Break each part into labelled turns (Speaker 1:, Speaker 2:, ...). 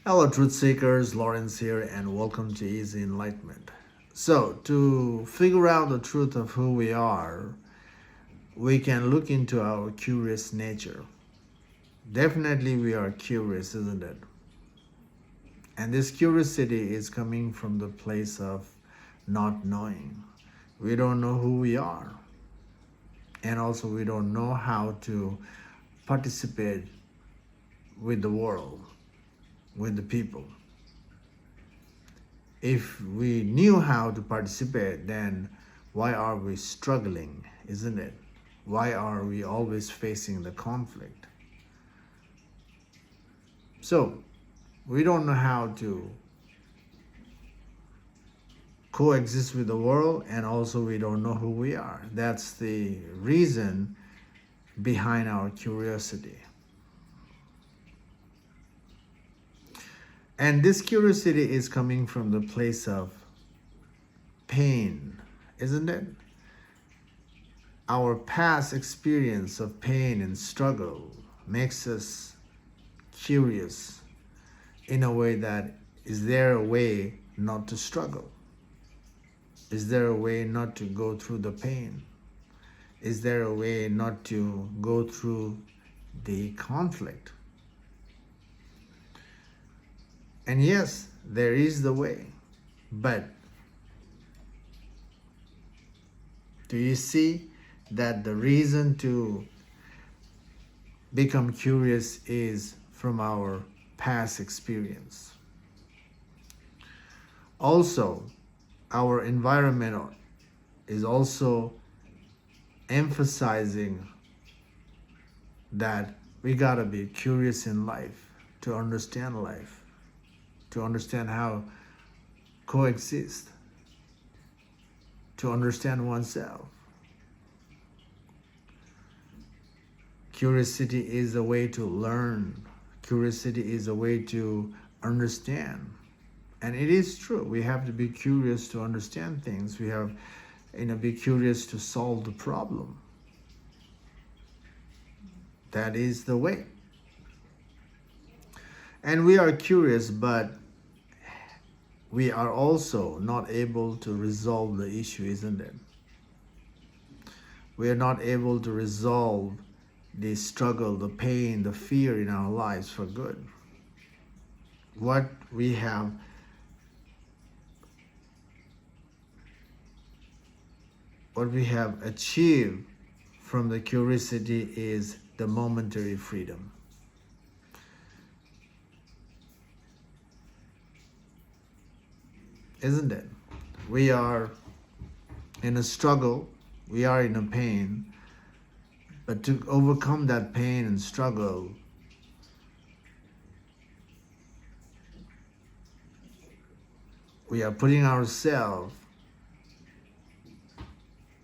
Speaker 1: Hello, truth seekers. Lawrence here, and welcome to Easy Enlightenment. So, to figure out the truth of who we are, we can look into our curious nature. Definitely, we are curious, isn't it? And this curiosity is coming from the place of not knowing. We don't know who we are, and also we don't know how to participate with the world, with the people. If we knew how to participate, then why are we struggling, isn't it? Why are we always facing the conflict? So, we don't know how to coexist with the world, and also we don't know who we are. That's the reason behind our curiosity. And this curiosity is coming from the place of pain, isn't it? Our past experience of pain and struggle makes us curious in a way that, is there a way not to struggle? Is there a way not to go through the pain? Is there a way not to go through the conflict? And yes, there is the way. But do you see that the reason to become curious is from our past experience? Also, our environment is also emphasizing that we gotta be curious in life, to understand life, to understand how coexist, to understand oneself. Curiosity is a way to learn. Curiosity is a way to understand. And it is true. We have to be curious to understand things. We have, be curious to solve the problem. That is the way. And we are curious, but we are also not able to resolve the issue, isn't it? We are not able to resolve the struggle, the pain, the fear in our lives for good. What we have achieved from the curiosity is the momentary freedom. Isn't it? We are in a struggle, we are in a pain, but to overcome that pain and struggle, we are putting ourselves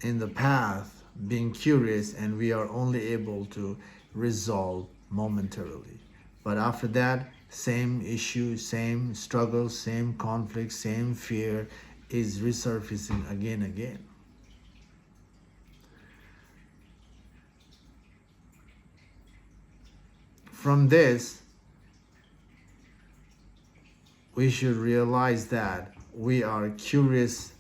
Speaker 1: in the path, being curious, and we are only able to resolve momentarily. But after that, same issue, same struggle, same conflict, same fear is resurfacing again and again. From this, we should realize that we are curious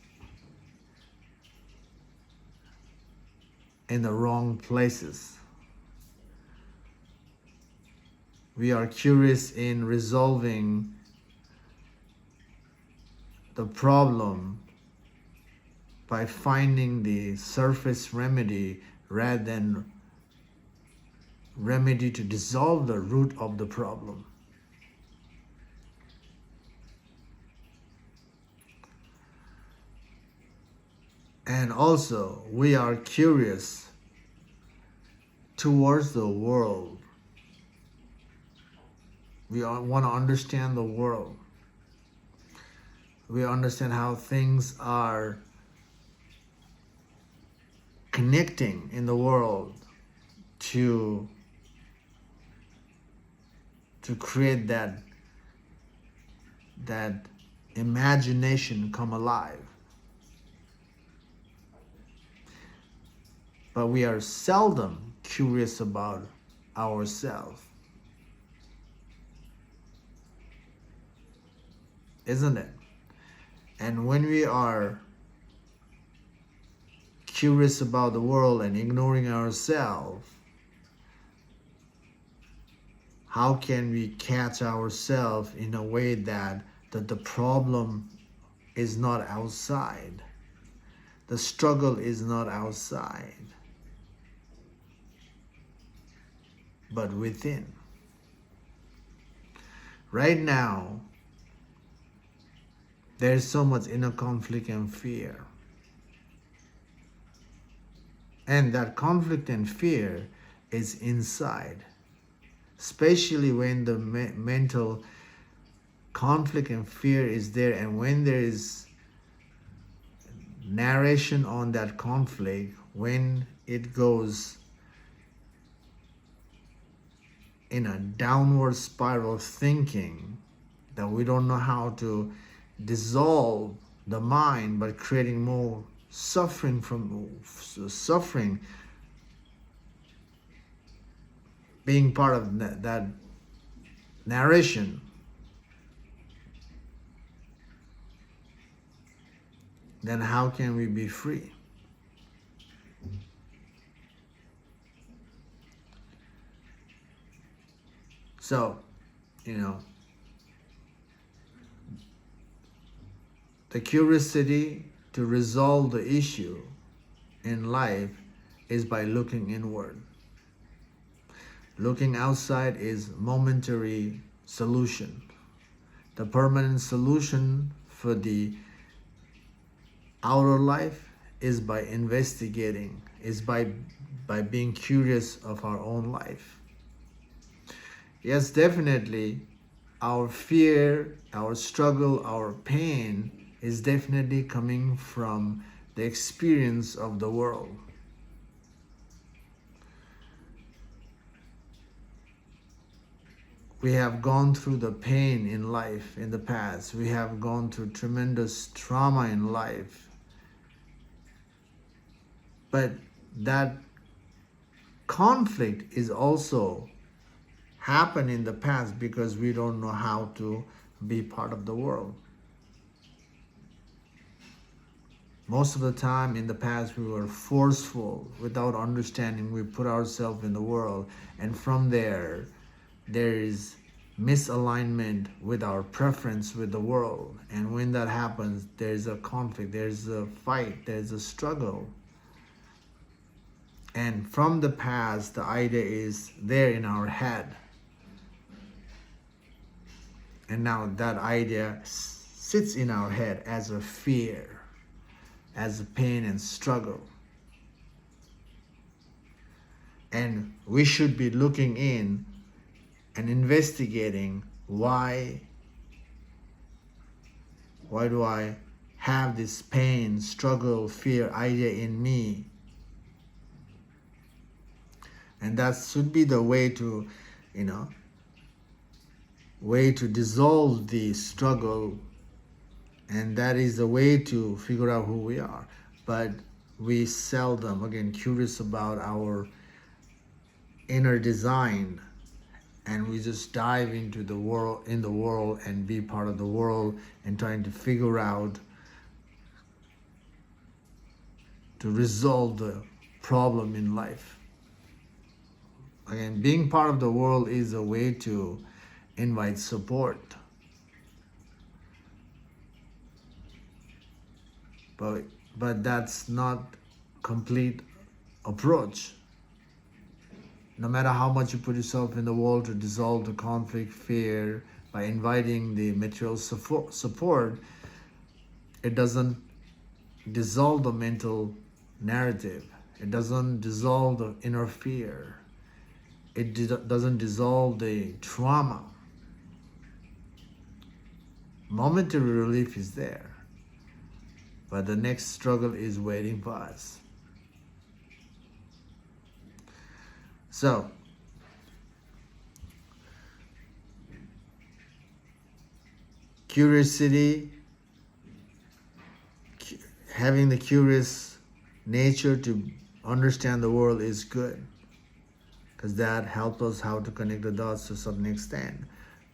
Speaker 1: in the wrong places. We are curious in resolving the problem by finding the surface remedy rather than remedy to dissolve the root of the problem. And also, we are curious towards the world. We want to understand the world. We understand how things are connecting in the world to create that imagination come alive. But we are seldom curious about ourselves. isn't it? And when we are curious about the world and ignoring ourselves, how can we catch ourselves in a way that the problem is not outside? The struggle is not outside, but within. Right now, there's so much inner conflict and fear. And that conflict and fear is inside, especially when the mental conflict and fear is there, and when there is narration on that conflict, when it goes in a downward spiral of thinking that we don't know how to dissolve the mind, but creating more suffering being part of that narration, then how can we be free? So, the curiosity to resolve the issue in life is by looking inward. Looking outside is momentary solution. The permanent solution for the outer life is by investigating, is by being curious of our own life. Yes, definitely, our fear, our struggle, our pain is definitely coming from the experience of the world. We have gone through the pain in life in the past. We have gone through tremendous trauma in life. But that conflict is also happened in the past because we don't know how to be part of the world. Most of the time in the past we were forceful without understanding. We put ourselves in the world, and from there is misalignment with our preference with the world. And when that happens, there's a conflict, there's a fight, there's a struggle. And from the past, the idea is there in our head. And now that idea sits in our head as a fear, as a pain and struggle. And we should be looking in and investigating why do I have this pain, struggle, fear idea in me? And that should be the way to, dissolve the struggle. And that is the way to figure out who we are. But we seldom, again, curious about our inner design, and we just dive into the world, and be part of the world, and trying to figure out to resolve the problem in life. Again, being part of the world is a way to invite support. But that's not complete approach. No matter how much you put yourself in the world to dissolve the conflict, fear, by inviting the material support, it doesn't dissolve the mental narrative. It doesn't dissolve the inner fear. It doesn't dissolve the trauma. Momentary relief is there, but the next struggle is waiting for us. So, curiosity, having the curious nature to understand the world is good, because that helps us how to connect the dots to a certain extent.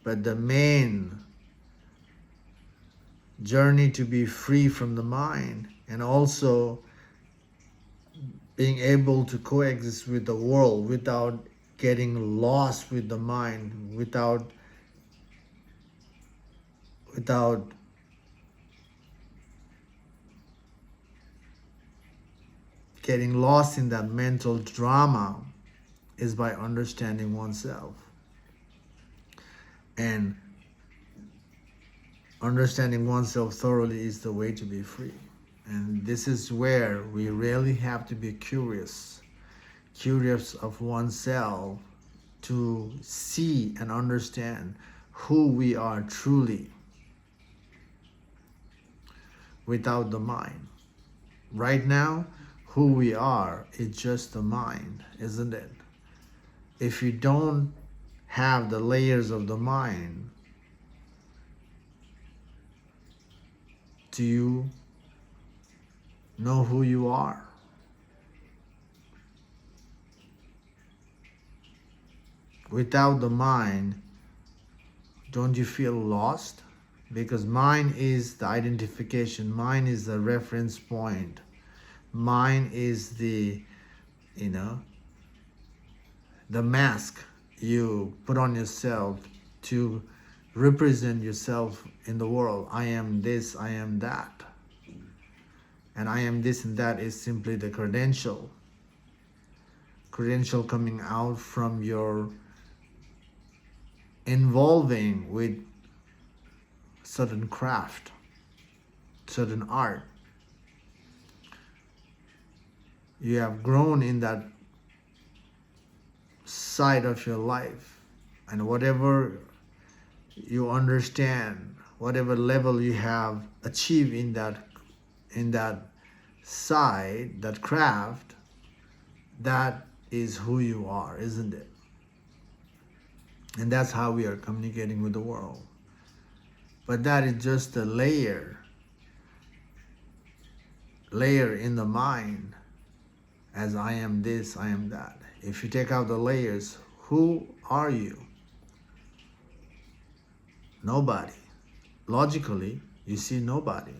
Speaker 1: But the main journey to be free from the mind, and also being able to coexist with the world without getting lost with the mind, without getting lost in that mental drama, is by understanding oneself. And understanding oneself thoroughly is the way to be free. And this is where we really have to be curious of oneself, to see and understand who we are truly without the mind. Right now, who we are is just the mind, isn't it? If you don't have the layers of the mind, do you know who you are? Without the mind, don't you feel lost? Because mind is the identification, mind is the reference point, mind is the mask you put on yourself to represent yourself in the world. I am this, I am that. And I am this and that is simply the credential coming out from your involving with certain craft, certain art. You have grown in that side of your life, and whatever you understand, whatever level you have achieved in that side, that craft, that is who you are, isn't it? And that's how we are communicating with the world. But that is just a layer in the mind, as I am this, I am that. If you take out the layers, who are you? Nobody. Logically, you see nobody.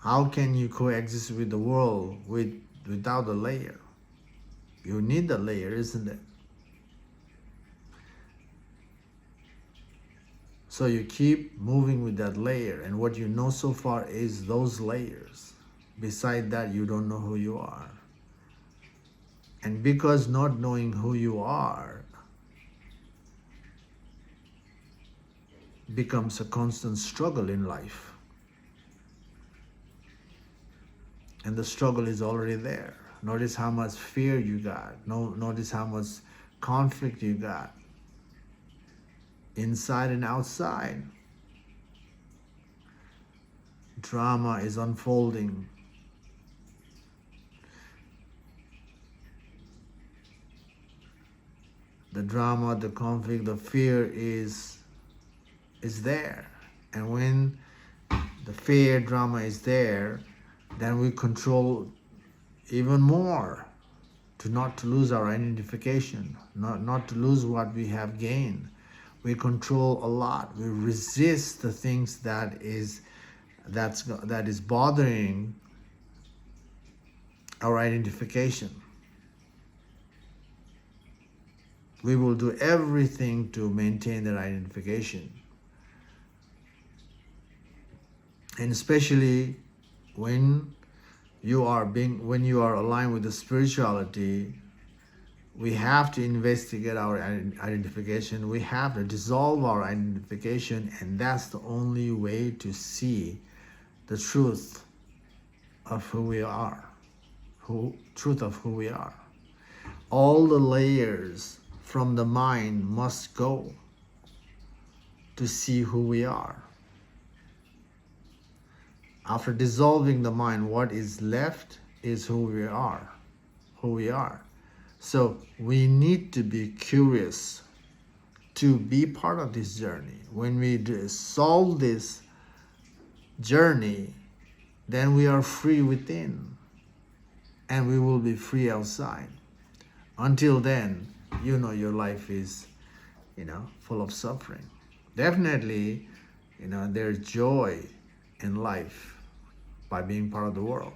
Speaker 1: How can you coexist with the world without a layer? You need the layer, isn't it? So you keep moving with that layer, and what you know so far is those layers. Beside that, you don't know who you are. And because not knowing who you are becomes a constant struggle in life. And the struggle is already there. Notice how much fear you got. Notice how much conflict you got, inside and outside. Drama is unfolding. The drama, the conflict, the fear is there. And when the fear, drama is there, then we control even more not to lose our identification, not to lose what we have gained. We control a lot. We resist the things that is bothering our identification. We will do everything to maintain that identification. And especially when you are aligned with the spirituality, we have to investigate our identification. We have to dissolve our identification, and that's the only way to see the truth of who we are. Truth of who we are. All the layers from the mind must go to see who we are. After dissolving the mind, what is left is who we are. So we need to be curious to be part of this journey. When we solve this journey, then we are free within, and we will be free outside. Until then, your life is, full of suffering. Definitely, There's joy in life by being part of the world.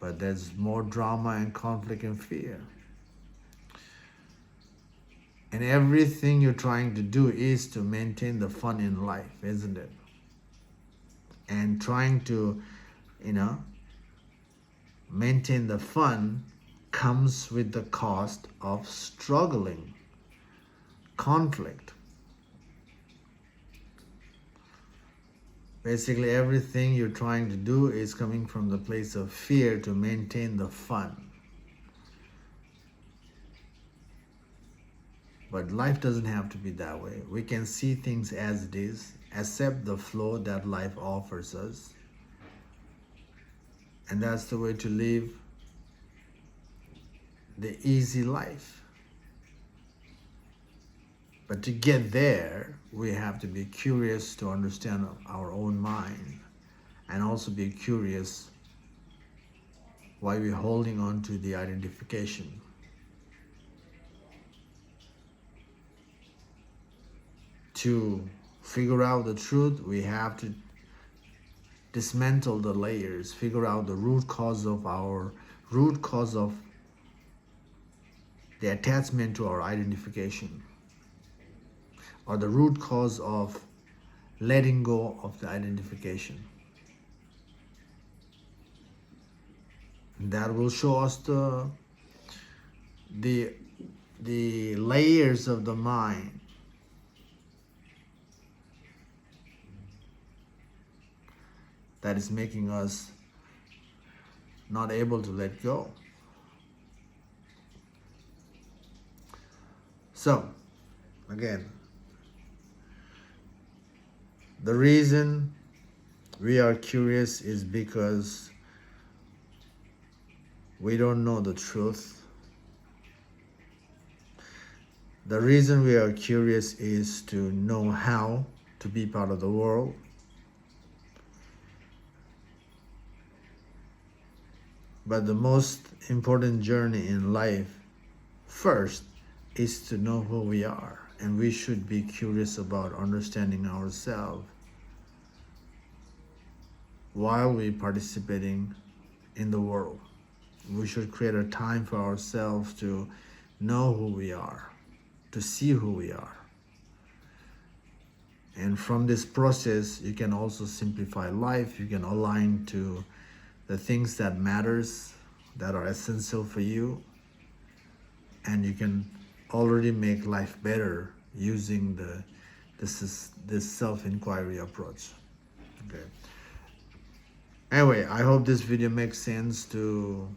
Speaker 1: But there's more drama and conflict and fear. And everything you're trying to do is to maintain the fun in life, isn't it? And trying to, maintain the fun comes with the cost of struggling, conflict. Basically, everything you're trying to do is coming from the place of fear to maintain the fun. But life doesn't have to be that way. We can see things as it is, accept the flow that life offers us. And that's the way to live the easy life. But to get there, we have to be curious to understand our own mind, and also be curious why we're holding on to the identification. To figure out the truth, we have to dismantle the layers, figure out the root cause of the attachment to our identification, or the root cause of letting go of the identification. That will show us the layers of the mind that is making us not able to let go. So, again, the reason we are curious is because we don't know the truth. The reason we are curious is to know how to be part of the world. But the most important journey in life first is to know who we are. And we should be curious about understanding ourselves while we're participating in the world. We should create a time for ourselves to know who we are, to see who we are. And from this process, you can also simplify life. You can align to the things that matters, that are essential for you. And you can already make life better using this self-inquiry approach. Okay. Anyway, I hope this video makes sense to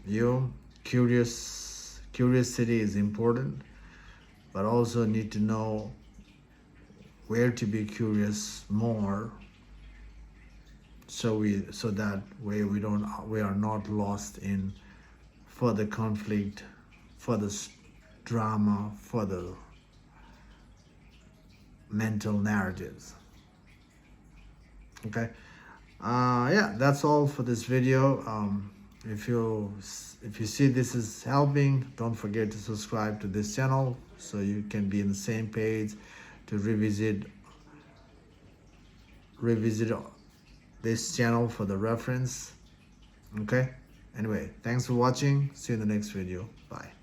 Speaker 1: you. Curiosity is important, but also need to know where to be curious more, so that way we are not lost in further conflict, further drama, further mental narratives. Okay. Yeah, that's all for this video. If you see this is helping, don't forget to subscribe to this channel so you can be in the same page to revisit this channel for the reference. Okay. Anyway, thanks for watching. See you in the next video. Bye.